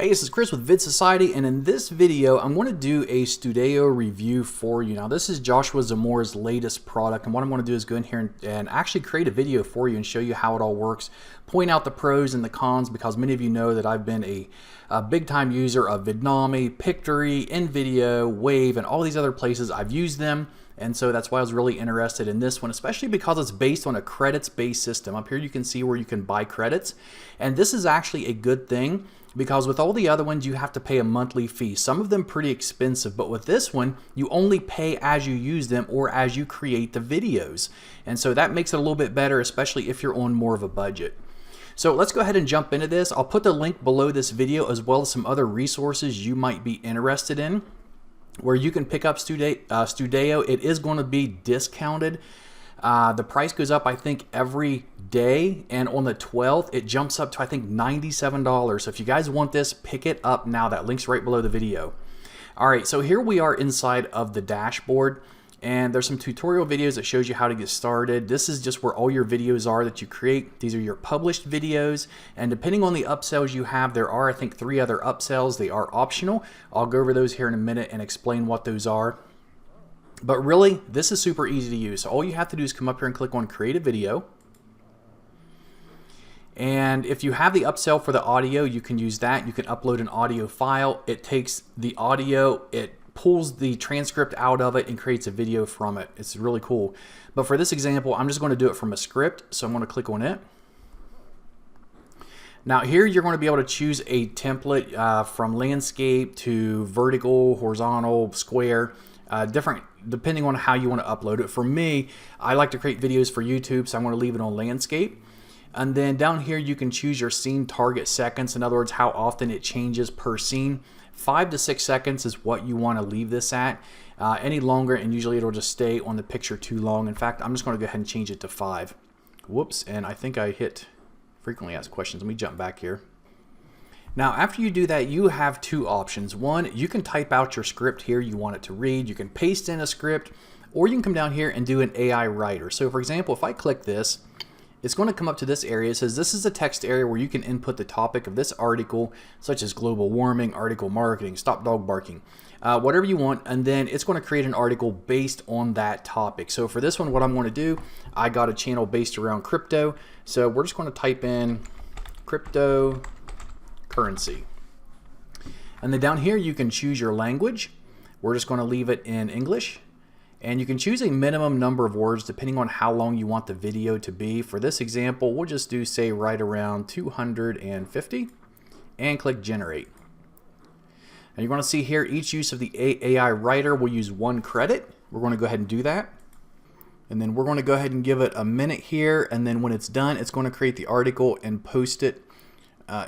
Hey, this is Chris with Vid Society, and in this video, I'm going to do a Stoodaio review for you. Now, this is Joshua Zamora's latest product, and what I'm going to do is go in here and actually create a video for you and show you how it all works, point out the pros and the cons, because many of you know that I've been a big-time user of Vidnami, Pictory, InVideo, Wave, and all these other places. I've used them. And so that's why I was really interested in this one, especially because it's based on a credits-based system. Up here you can see where you can buy credits. And this is actually a good thing because with all the other ones you have to pay a monthly fee. Some of them pretty expensive, but with this one you only pay as you use them or as you create the videos. And so that makes it a little bit better, especially if you're on more of a budget. So let's go ahead and jump into this. I'll put the link below this video as well as some other resources you might be interested in, where you can pick up Stoodaio. It is going to be discounted. The price goes up, I think, every day, and on the 12th, it jumps up to, I think, $97. So if you guys want this, pick it up now. That link's right below the video. All right, so here we are inside of the dashboard, and there's some tutorial videos that shows you how to get started. This is just where all your videos are that you create. These are your published videos, and depending on the upsells you have, there are, I think, 3 other upsells. They are optional. I'll go over those here in a minute and explain what those are. But really, this is super easy to use. So all you have to do is come up here and click on Create a Video. And if you have the upsell for the audio, you can use that. You can upload an audio file. It takes the audio, it pulls the transcript out of it and creates a video from it. It's really cool. But for this example, I'm just going to do it from a script. So I'm going to click on it. Now here you're going to be able to choose a template from landscape to vertical, horizontal, square, different depending on how you want to upload it. For me, I like to create videos for YouTube, so I'm going to leave it on landscape. And then down here you can choose your scene target seconds. In other words, how often it changes per scene. 5 to 6 seconds is what you want to leave this at. Any longer, and usually it'll just stay on the picture too long. In fact, I'm just going to go ahead and change it to 5. Whoops, and I think I hit frequently asked questions. Let me jump back here. Now, after you do that, you have 2 options. One, you can type out your script here you want it to read. You can paste in a script, or you can come down here and do an AI writer. So for example, if I click this, it's going to come up to this area. It says this is a text area where you can input the topic of this article, such as global warming, article marketing, stop dog barking, whatever you want, and then it's going to create an article based on that topic. So for this one, what I'm going to do, I got a channel based around crypto, so we're just going to type in cryptocurrency. And then down here you can choose your language. We're just going to leave it in English. And you can choose a minimum number of words depending on how long you want the video to be. For this example, we'll just do, say, right around 250 and click generate. And you're going to see here each use of the AI writer will use 1 credit. We're going to go ahead and do that. And then we're going to go ahead and give it a minute here, and then when it's done, it's going to create the article and post it.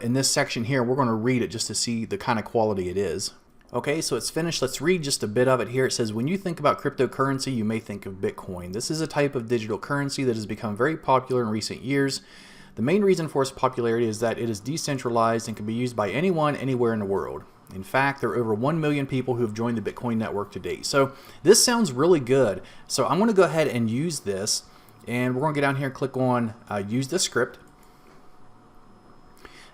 In this section here, we're going to read it just to see the kind of quality it is. Okay, so it's finished. Let's read just a bit of it here. It says, when you think about cryptocurrency, you may think of Bitcoin. This is a type of digital currency that has become very popular in recent years. The main reason for its popularity is that it is decentralized and can be used by anyone, anywhere in the world. In fact, there are over 1 million people who have joined the Bitcoin network to date. So this sounds really good. So I'm going to go ahead and use this, and we're going to get down here and click on use this script.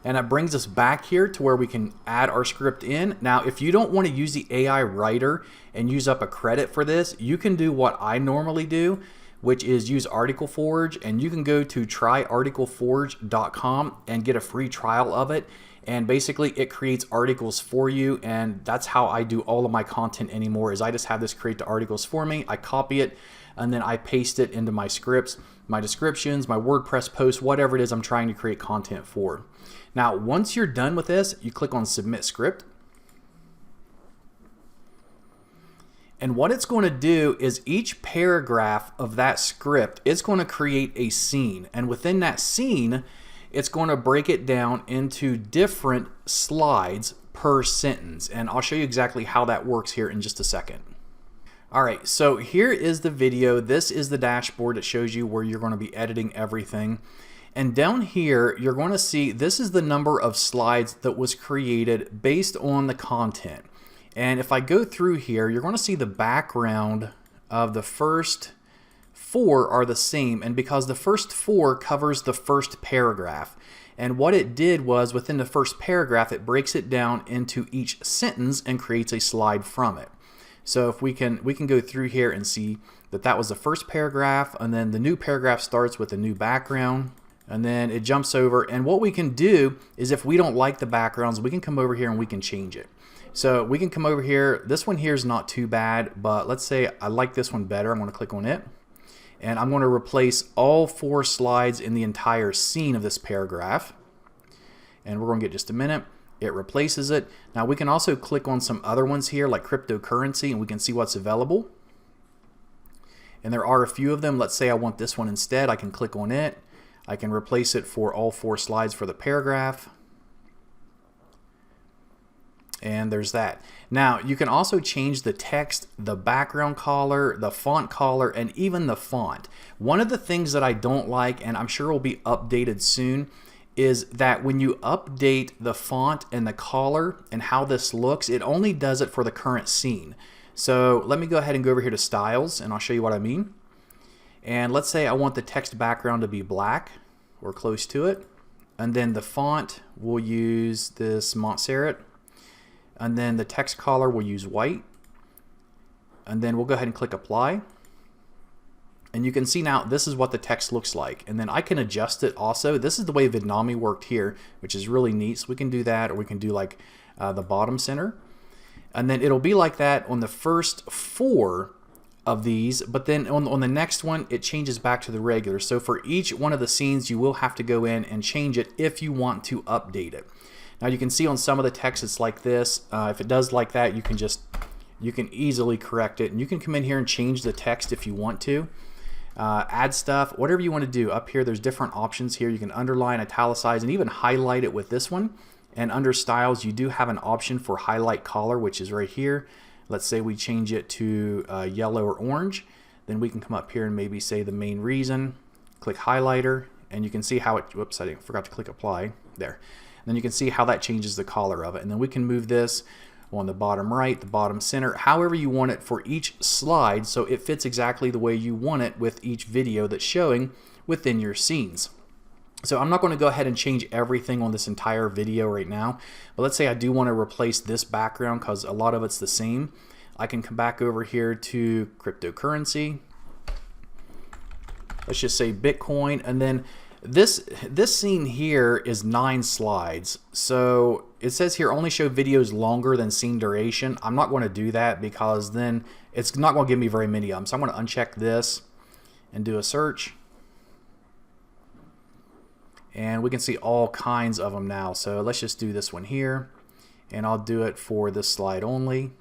And that brings us back here to where we can add our script in. Now, if you don't want to use the AI writer and use up a credit for this, you can do what I normally do, which is use Article Forge, and you can go to tryarticleforge.com and get a free trial of it. And basically it creates articles for you, and that's how I do all of my content anymore, is I just have this create the articles for me. I copy it and then I paste it into my scripts, my descriptions, my WordPress posts, whatever it is I'm trying to create content for. Now, once you're done with this, you click on Submit Script. And what it's going to do is each paragraph of that script, it's going to create a scene. And within that scene, it's going to break it down into different slides per sentence. And I'll show you exactly how that works here in just a second. All right, so here is the video. This is the dashboard that shows you where you're going to be editing everything. And down here, you're going to see this is the number of slides that was created based on the content. And if I go through here, you're going to see the background of the first 4 are the same. And because the first 4 covers the first paragraph. And what it did was within the first paragraph, it breaks it down into each sentence and creates a slide from it. So if we can go through here and see that that was the first paragraph, and then the new paragraph starts with a new background, and then it jumps over. And what we can do is if we don't like the backgrounds, we can come over here and we can change it. So we can come over here. This one here is not too bad, but let's say I like this one better. I'm going to click on it. And I'm going to replace all 4 slides in the entire scene of this paragraph. And we're going to get just a minute. It replaces it. Now we can also click on some other ones here like cryptocurrency, and we can see what's available. And there are a few of them. Let's say I want this one instead. I can click on it. I can replace it for all 4 slides for the paragraph. And there's that. Now you can also change the text, the background color, the font color, and even the font. One of the things that I don't like, and I'm sure will be updated soon, is that when you update the font and the color and how this looks, it only does it for the current scene. So let me go ahead and go over here to styles, and I'll show you what I mean. And let's say I want the text background to be black or close to it. And then the font, we'll use this Montserrat. And then the text color, we'll use white. And then we'll go ahead and click apply. And you can see now this is what the text looks like. And then I can adjust it also. This is the way Vidnami worked here, which is really neat. So we can do that, or we can do like the bottom center. And then it'll be like that on the first 4 of these, but then on the next one, it changes back to the regular. So for each one of the scenes, you will have to go in and change it if you want to update it. Now you can see on some of the text it's like this. If it does like that, you can easily correct it, and you can come in here and change the text if you want to. Add stuff, whatever you want to do. Up here there's different options here. You can underline, italicize, and even highlight it with this one. And under styles you do have an option for highlight color, which is right here. Let's say we change it to yellow or orange. Then we can come up here and maybe say the main reason. Click highlighter, and you can see how it, whoops, I forgot to click apply there. Then you can see how that changes the color of it. And then we can move this on the bottom right, the bottom center, however you want it for each slide, so it fits exactly the way you want it with each video that's showing within your scenes. So I'm not going to go ahead and change everything on this entire video right now, but let's say I do want to replace this background because a lot of it's the same. I can come back over here to cryptocurrency. Let's just say Bitcoin, and then this scene here is 9 slides. So it says here only show videos longer than scene duration. I'm not going to do that because then it's not going to give me very many of them. So I'm going to uncheck this and do a search. And we can see all kinds of them now. So let's just do this one here, and I'll do it for this slide only.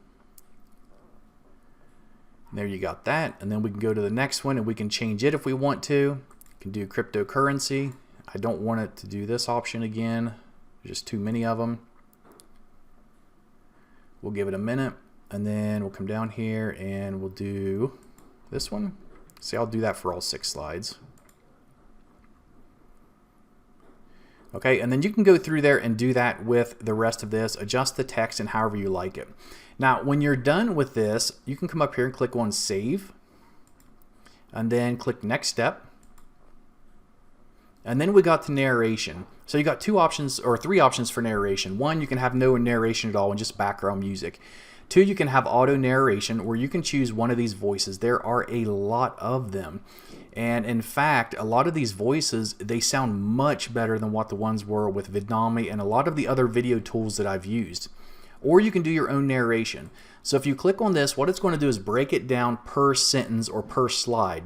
There you got that. And then we can go to the next one and we can change it if we want to. We can do cryptocurrency. I don't want it to do this option again. There's just too many of them. We'll give it a minute, and then we'll come down here and we'll do this one. See, I'll do that for all 6 slides. Okay, and then you can go through there and do that with the rest of this, adjust the text and however you like it. Now, when you're done with this, you can come up here and click on Save, and then click Next Step. And then we got to narration. So you got 2 options or 3 options for narration. 1, you can have no narration at all and just background music. 2, you can have auto narration, where you can choose one of these voices. There are a lot of them. And in fact, a lot of these voices, they sound much better than what the ones were with Vidnami and a lot of the other video tools that I've used. Or you can do your own narration. So if you click on this, what it's going to do is break it down per sentence or per slide.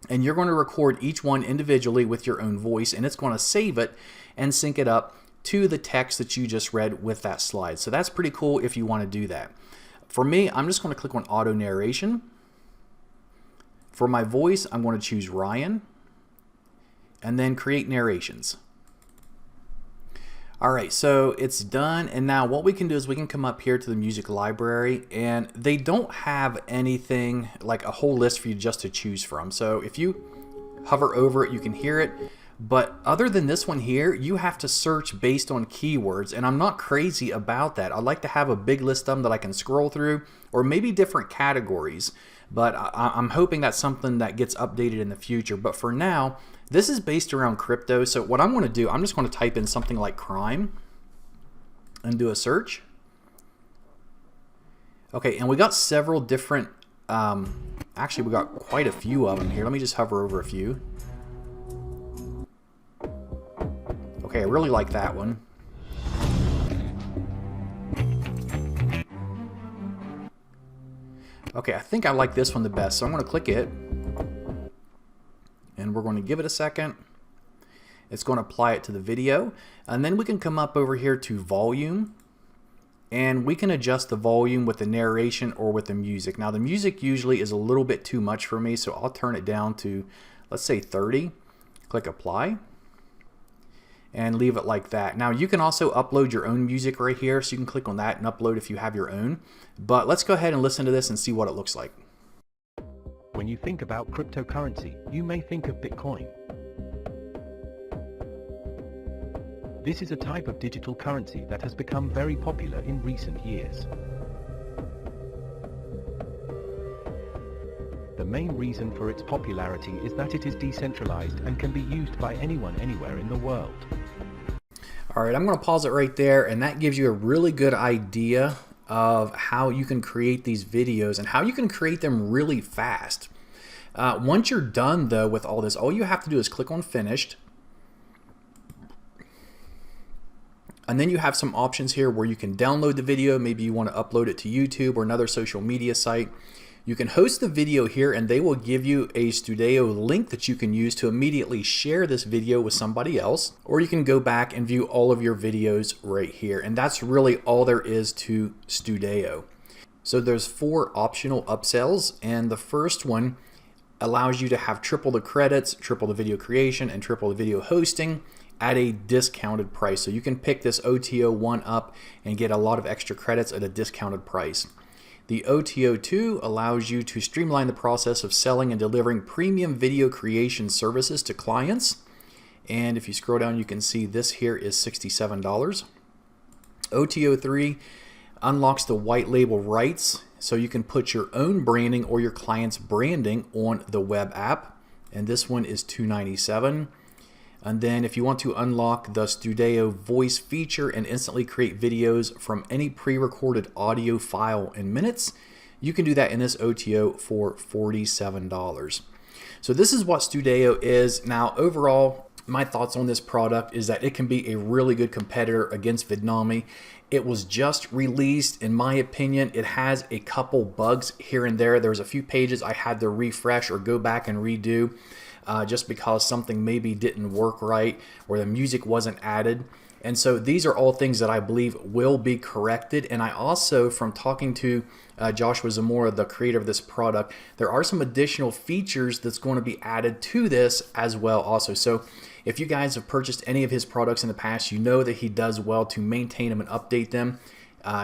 And you're going to record each one individually with your own voice, and it's going to save it and sync it up to the text that you just read with that slide. So that's pretty cool if you want to do that. For me, I'm just going to click on auto narration. For my voice, I'm going to choose Ryan, and then create narrations. Alright, so it's done, and now what we can do is we can come up here to the music library, and they don't have anything like a whole list for you just to choose from. So if you hover over it, you can hear it, but other than this one here, you have to search based on keywords, and I'm not crazy about that. I like to have a big list of them that I can scroll through, or maybe different categories, but I'm hoping that's something that gets updated in the future. But for now, This is based around crypto. So what I'm going to do, I'm just going to type in something like crime and do a search. Okay, and we got several different, actually we got quite a few of them here. Let me just hover over a few. Okay, I really like that one. Okay, I think I like this one the best, so I'm going to click it. And we're going to give it a second. It's going to apply it to the video. And then we can come up over here to volume. And we can adjust the volume with the narration or with the music. Now the music usually is a little bit too much for me, so I'll turn it down to, let's say 30. Click apply. And leave it like that. Now you can also upload your own music right here, so you can click on that and upload if you have your own. But let's go ahead and listen to this and see what it looks like. When you think about cryptocurrency, you may think of Bitcoin. This is a type of digital currency that has become very popular in recent years. The main reason for its popularity is that it is decentralized and can be used by anyone anywhere in the world. All right, I'm going to pause it right there, and that gives you a really good idea of how you can create these videos and how you can create them really fast. Once you're done though with all this, all you have to do is click on finished. And then you have some options here where you can download the video. Maybe you want to upload it to YouTube or another social media site. You can host the video here, and they will give you a Stoodaio link that you can use to immediately share this video with somebody else, or you can go back and view all of your videos right here. And that's really all there is to Stoodaio. So there's 4 optional upsells, and the first one allows you to have triple the credits, triple the video creation, and triple the video hosting at a discounted price. So you can pick this OTO 1 up and get a lot of extra credits at a discounted price. The OTO 2 allows you to streamline the process of selling and delivering premium video creation services to clients. And if you scroll down, you can see this here is $67. OTO 3 unlocks the white label rights, so you can put your own branding or your client's branding on the web app. And this one is $297. And then if you want to unlock the Stoodaio voice feature and instantly create videos from any pre-recorded audio file in minutes, you can do that in this OTO for $47. So this is what Stoodaio is. Now overall, my thoughts on this product is that it can be a really good competitor against Vidnami. It was just released. In my opinion, it has a couple bugs here and there. There's a few pages I had to refresh or go back and redo. Just because something maybe didn't work right or the music wasn't added. And so these are all things that I believe will be corrected. And I also, from talking to Joshua Zamora, the creator of this product, there are some additional features that's going to be added to this as well also. So if you guys have purchased any of his products in the past, you know that he does well to maintain them and update them.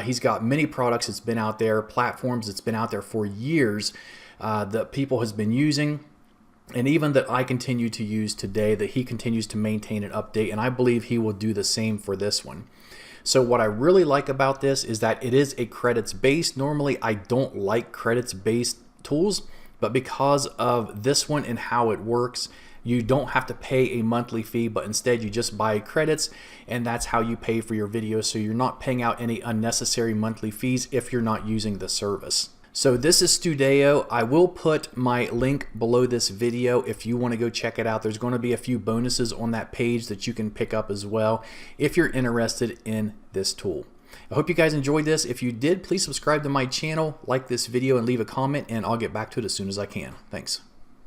He's got many products that's been out there, platforms that's been out there for years that people has been using. And even that I continue to use today, that he continues to maintain and update, and I believe he will do the same for this one. So what I really like about this is that it is a credits based. Normally I don't like credits based tools, but because of this one and how it works, you don't have to pay a monthly fee, but instead you just buy credits, and that's how you pay for your videos. So you're not paying out any unnecessary monthly fees if you're not using the service. So this is Stoodaio. I will put my link below this video if you want to go check it out. There's going to be a few bonuses on that page that you can pick up as well if you're interested in this tool. I hope you guys enjoyed this. If you did, please subscribe to my channel, like this video, and leave a comment, and I'll get back to it as soon as I can. Thanks.